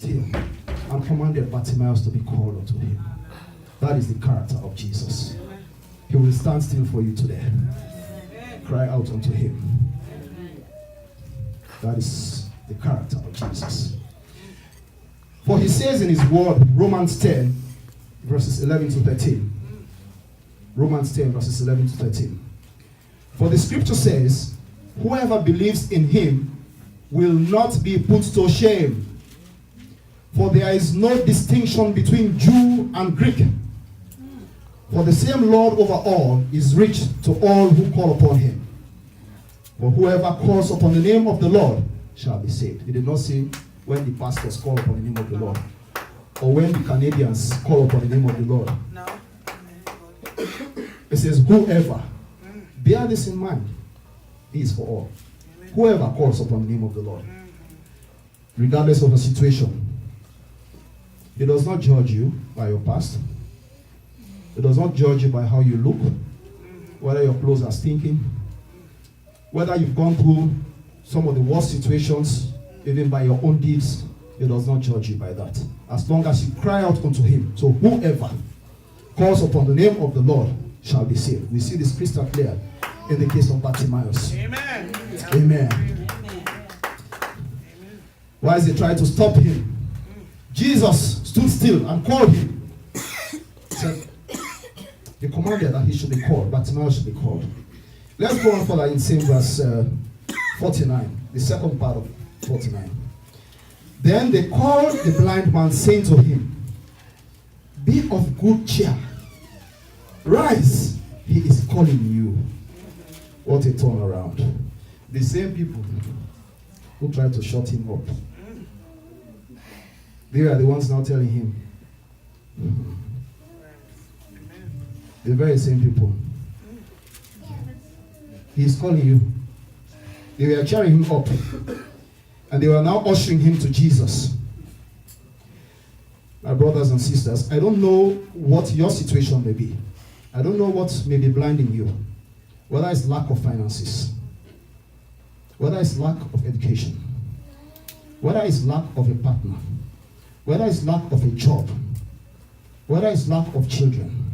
still and commanded Bartimaeus to be called unto him. That is the character of Jesus. He will stand still for you today. Cry out unto him. That is the character of Jesus. For he says in his word, Romans 10, verses 11 to 13. Romans 10, verses 11 to 13. For the scripture says, whoever believes in him will not be put to shame. For there is no distinction between Jew and Greek. For the same Lord over all is rich to all who call upon him. For whoever calls upon the name of the Lord shall be saved. He did not say when the pastors call upon the name of the Lord, or when the Canadians call upon the name of the Lord. No. It says whoever. Bear this in mind. He is for all. Whoever calls upon the name of the Lord, regardless of the situation. He does not judge you by your past. He does not judge you by how you look, whether your clothes are stinking, whether you've gone through some of the worst situations, even by your own deeds. He does not judge you by that. As long as you cry out unto him. So whoever calls upon the name of the Lord shall be saved. We see this crystal clear in the case of Bartimaeus. Amen. Amen. Why is they trying to stop him? Jesus stood still and called him. Said, he commanded that he should be called. Bartimaeus should be called. Let's go on further in same verse 49. The second part of 49. Then they called the blind man, saying to him, be of good cheer. Rise, he is calling you. What a turnaround. The same people who tried to shut him up, they are the ones now telling him. The very same people. He is calling you. They were cheering him up. And they were now ushering him to Jesus. My brothers and sisters, I don't know what your situation may be. I don't know what may be blinding you. Whether it's lack of finances, whether it's lack of education, whether it's lack of a partner, whether it's lack of a job, whether it's lack of children,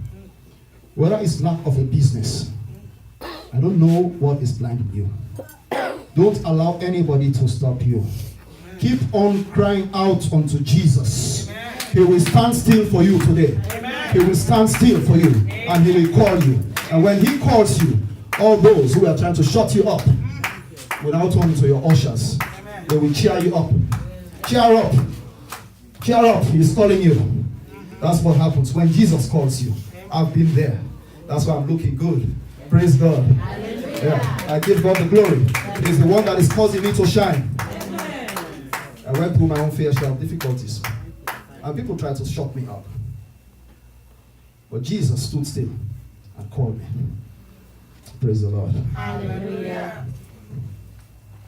whether it's lack of a business. I don't know what is blinding you. Don't allow anybody to stop you. Keep on crying out unto Jesus. He will stand still for you today. He will stand still for you, and he will call you. And when he calls you, all those who are trying to shut you up will now turn into your ushers. They will cheer you up. Cheer up. Cheer up. He's calling you. That's what happens when Jesus calls you. I've been there. That's why I'm looking good. Praise God. Yeah, I give God the glory. He's the one that is causing me to shine. I went through my own fair share of difficulties, and people tried to shut me up. But Jesus stood still and called me. Praise the Lord. Hallelujah.